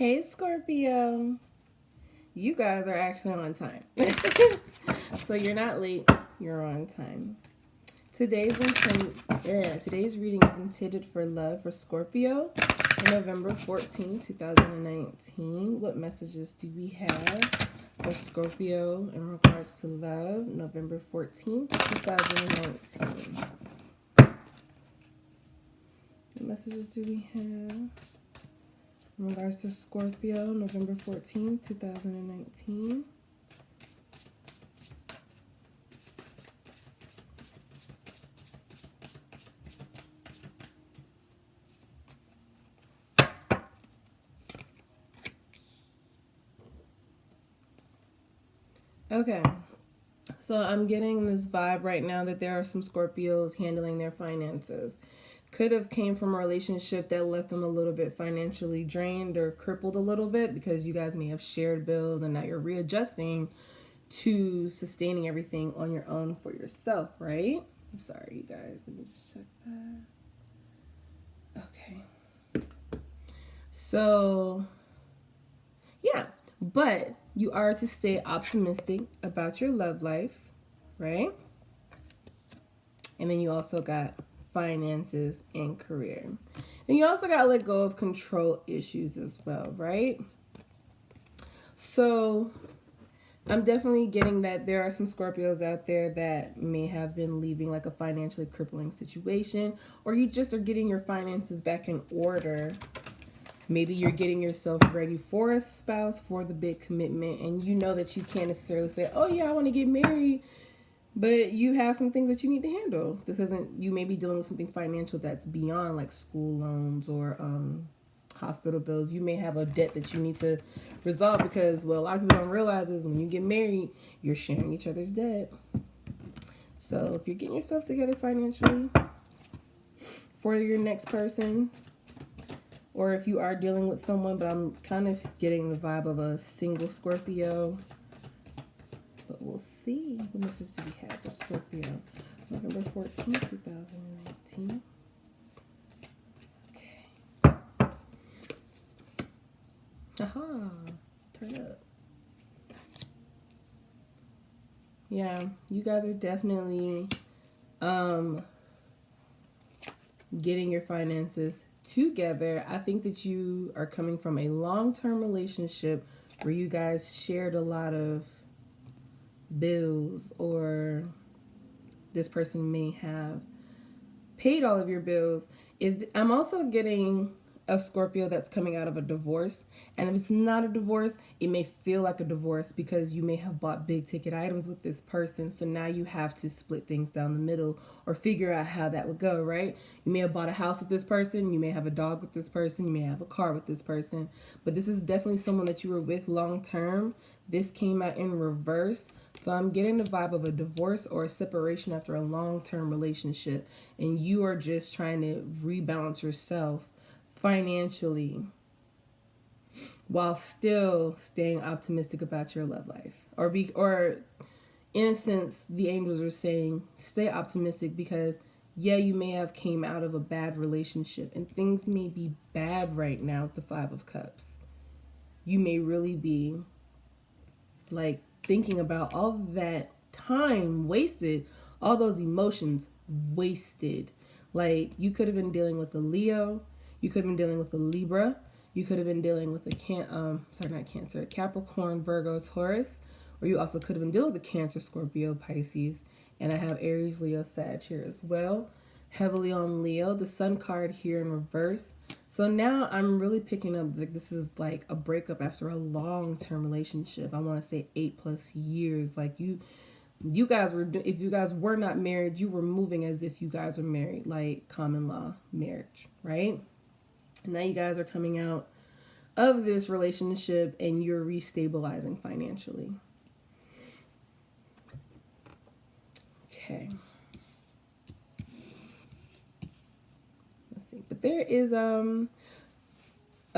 Hey Scorpio, you guys are actually on time. So you're not late, you're on time. Today's reading is intended for love for Scorpio on November 14, 2019. What messages do we have for Scorpio in regards to love, November 14, 2019? What messages do we have in regards to Scorpio, November 14, 2019? Okay, so I'm getting this vibe right now that there are some Scorpios handling their finances. Could have came from a relationship that left them a little bit financially drained or crippled a little bit because you guys may have shared bills and now you're readjusting to sustaining everything on your own for yourself, right? I'm sorry, you guys. Let me just check that. Okay. So, yeah. But you are to stay optimistic about your love life, right? And then you also got finances and career. And you also got to let go of control issues as well, right? So I'm definitely getting that there are some Scorpios out there that may have been leaving like a financially crippling situation, or you just are getting your finances back in order. Maybe you're getting yourself ready for a spouse, for the big commitment, and you know that you can't necessarily say, oh yeah, I want to get married, but you have some things that you need to handle. This isn't, you may be dealing with something financial that's beyond like school loans or hospital bills. You may have a debt that you need to resolve because, well, a lot of people don't realize is when you get married, you're sharing each other's debt. So if you're getting yourself together financially for your next person, or if you are dealing with someone, but I'm kind of getting the vibe of a single Scorpio. But we'll see. What message do we have for Scorpio? November 14, 2019. Okay. Aha. Turn up. Yeah, you guys are definitely getting your finances together. I think that you are coming from a long-term relationship where you guys shared a lot of bills, or this person may have paid all of your bills. I'm also getting a Scorpio that's coming out of a divorce, and if it's not a divorce, it may feel like a divorce because you may have bought big ticket items with this person, so now you have to split things down the middle or figure out how that would go, right? You may have bought a house with this person, you may have a dog with this person, you may have a car with this person, but this is definitely someone that you were with long term. This came out in reverse, so I'm getting the vibe of a divorce or a separation after a long-term relationship, and you are just trying to rebalance yourself financially while still staying optimistic about your love life. Or in a sense, the angels are saying stay optimistic because yeah, you may have came out of a bad relationship and things may be bad right now with the 5 of Cups. You may really be like thinking about all that time wasted, all those emotions wasted. Like you could have been dealing with a Leo, you could have been dealing with a Libra, you could have been dealing with a Capricorn, Virgo, Taurus, or you also could have been dealing with a Cancer, Scorpio, Pisces, and I have Aries, Leo, Sag here as well. Heavily on Leo, the Sun card here in reverse. So now I'm really picking up like this is like a breakup after a long-term relationship. I want to say 8+ years. Like you guys were, if you guys were not married, you were moving as if you guys were married, like common law marriage, right? And now you guys are coming out of this relationship and you're restabilizing financially. Okay. Let's see. But there is a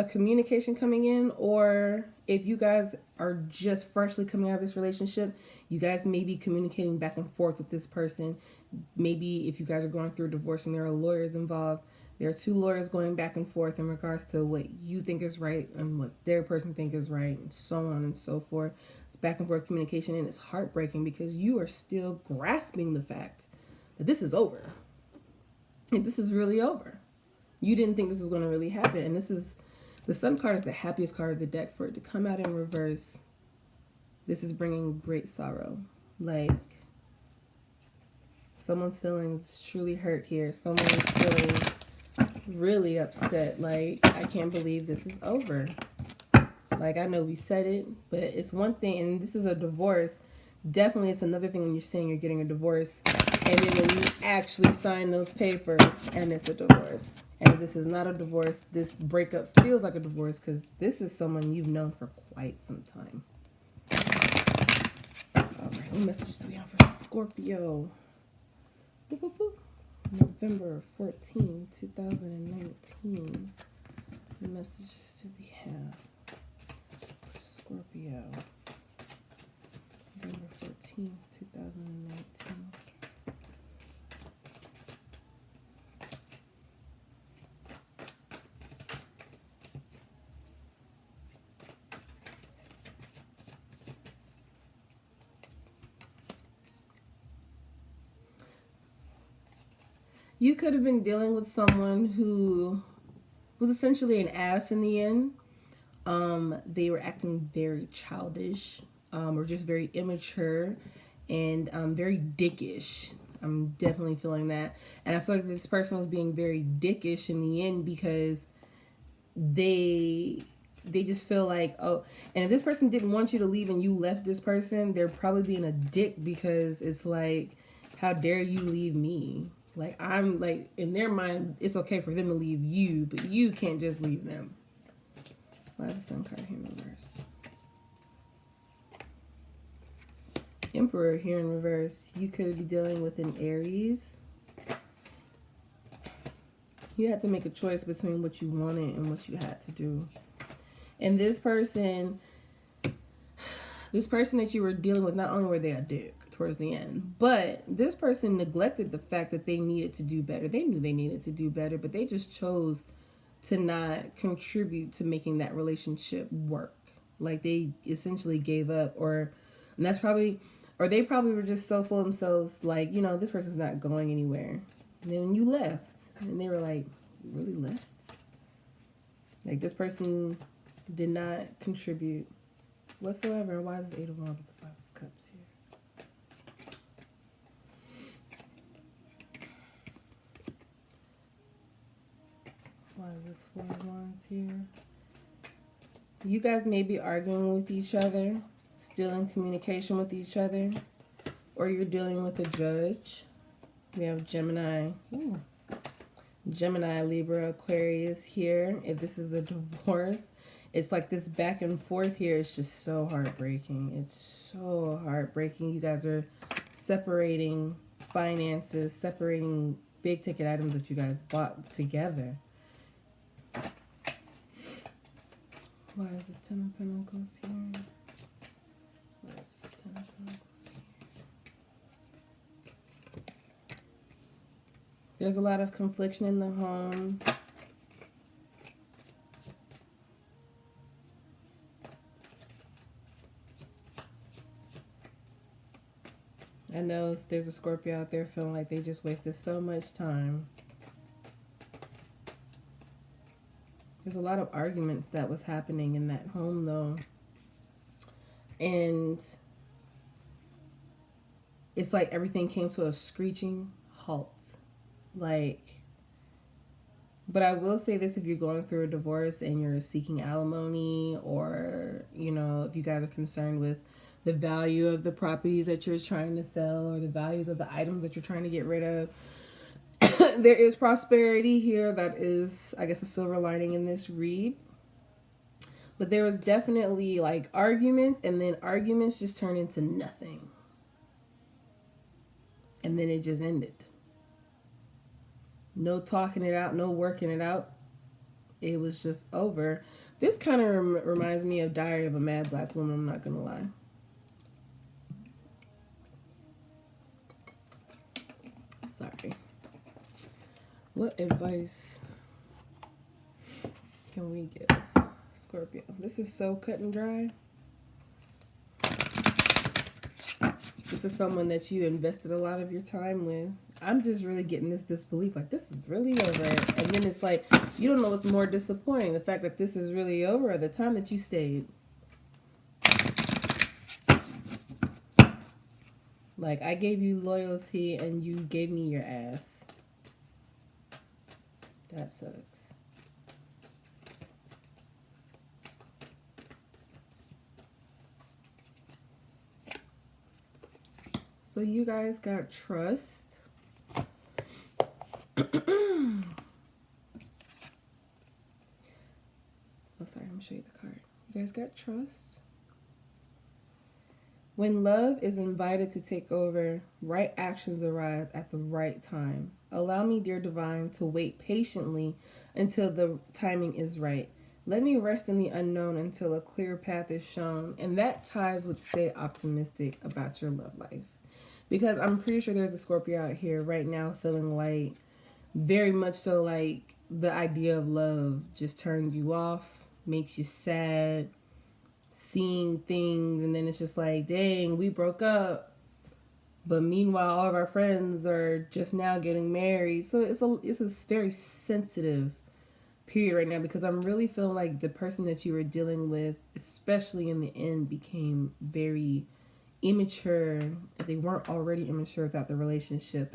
communication coming in, or if you guys are just freshly coming out of this relationship, you guys may be communicating back and forth with this person. Maybe if you guys are going through a divorce and there are lawyers involved, There are two lawyers going back and forth in regards to what you think is right and what their person think is right, and so on and so forth. It's back and forth communication, and it's heartbreaking because you are still grasping the fact that this is over. And this is really over. You didn't think this was going to really happen. And this is, the Sun card is the happiest card of the deck. For it to come out in reverse, this is bringing great sorrow. Like, someone's feelings truly hurt here. Someone's feeling really upset. Like, I can't believe this is over. Like, I know we said it, but it's one thing, and this is a divorce. Definitely it's another thing when you're saying you're getting a divorce, and then when you actually sign those papers and it's a divorce. And if this is not a divorce, this breakup feels like a divorce because this is someone you've known for quite some time. All right, what message do we have for Scorpio? Boop, boop, boop. November 14, 2019. The messages do we have for Scorpio? November 14, 2019. You could have been dealing with someone who was essentially an ass in the end. They were acting very childish, or just very immature, and very dickish. I'm definitely feeling that. And I feel like this person was being very dickish in the end because they just feel like, oh, and if this person didn't want you to leave and you left this person, they're probably being a dick because it's like, how dare you leave me? Like, I'm like, in their mind, it's okay for them to leave you, but you can't just leave them. Why is the Sun card here in reverse? Emperor here in reverse. You could be dealing with an Aries. You had to make a choice between what you wanted and what you had to do. And this person that you were dealing with, not only were they a dick towards the end, but this person neglected the fact that they needed to do better. They knew they needed to do better, but they just chose to not contribute to making that relationship work. Like, they essentially gave up, or they probably were just so full of themselves, like, you know, this person's not going anywhere. And then you left, and they were like, you really left? Like, this person did not contribute whatsoever. Why is this 8 of Wands with the 5 of Cups here? Why is this 4 of Wands here? You guys may be arguing with each other, still in communication with each other, or you're dealing with a judge. We have Gemini. Ooh. Gemini, Libra, Aquarius here. If this is a divorce, it's like this back and forth here. It's just so heartbreaking. It's so heartbreaking. You guys are separating finances, separating big ticket items that you guys bought together. Why is this 10 of Pentacles here? Why is this 10 of Pentacles here? There's a lot of confliction in the home. I know there's a Scorpio out there feeling like they just wasted so much time. There's a lot of arguments that was happening in that home, though. And it's like everything came to a screeching halt. Like, but I will say this, if you're going through a divorce and you're seeking alimony, or, you know, if you guys are concerned with the value of the properties that you're trying to sell, or the values of the items that you're trying to get rid of, there is prosperity here. That is, I guess, a silver lining in this read. But there was definitely like arguments, and then arguments just turned into nothing. And then it just ended. No talking it out, no working it out. It was just over. This kind of reminds me of Diary of a Mad Black Woman, I'm not going to lie. Sorry. What advice can we give Scorpio? This is so cut and dry. This is someone that you invested a lot of your time with. I'm just really getting this disbelief, like this is really over. And then it's like, you don't know what's more disappointing, the fact that this is really over or the time that you stayed. Like, I gave you loyalty and you gave me your ass. That sucks. So you guys got trust. Oh, sorry, I'm gonna show you the card. You guys got trust. When love is invited to take over, right actions arise at the right time. Allow me, dear divine, to wait patiently until the timing is right. Let me rest in the unknown until a clear path is shown. And that ties with stay optimistic about your love life. Because I'm pretty sure there's a Scorpio out here right now feeling like, very much so, like the idea of love just turned you off, makes you sad, seeing things, and then it's just like, dang, we broke up, but meanwhile all of our friends are just now getting married. So it's a very sensitive period right now, because I'm really feeling like the person that you were dealing with, especially in the end, became very immature. If they weren't already immature without the relationship,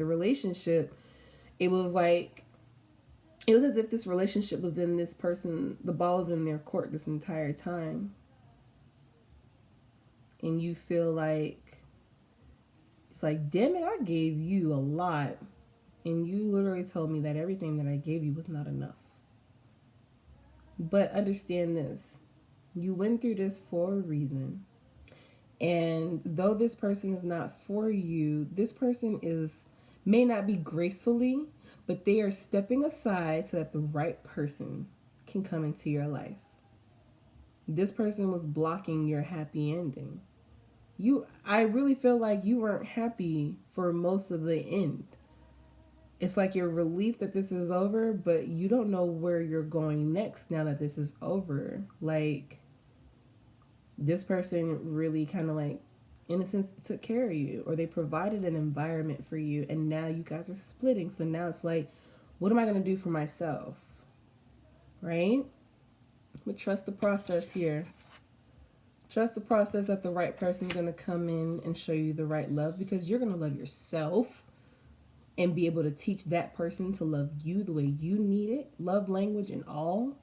it was like, it was as if this relationship was in this person, the ball was in their court this entire time. And you feel like, it's like, damn it, I gave you a lot. And you literally told me that everything that I gave you was not enough. But understand this. You went through this for a reason. And though this person is not for you, this person may not be gracefully, but they are stepping aside so that the right person can come into your life. This person was blocking your happy ending. I really feel like you weren't happy for most of the end. It's like you're relieved that this is over, but you don't know where you're going next now that this is over. Like, this person really kind of like, in a sense, took care of you, or they provided an environment for you, and now you guys are splitting. So now it's like, what am I going to do for myself? Right? But trust the process here. Trust the process that the right person's going to come in and show you the right love, because you're going to love yourself and be able to teach that person to love you the way you need it, love language and all.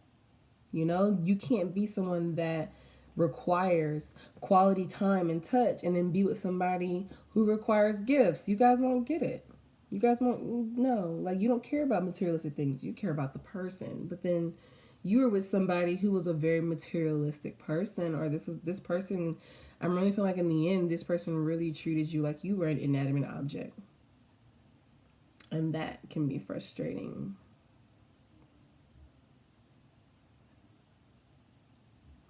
You know, you can't be someone that requires quality time and touch and then be with somebody who requires gifts. You guys won't get it. You guys won't know. Like, you don't care about materialistic things. You care about the person. But then you were with somebody who was a very materialistic person, or this person, I'm really feeling like in the end, this person really treated you like you were an inanimate object. And that can be frustrating.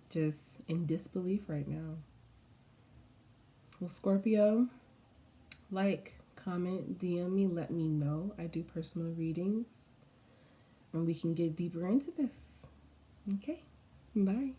Just in disbelief right now. Well, Scorpio, like, comment, DM me, let me know. I do personal readings, and we can get deeper into this. Okay, bye.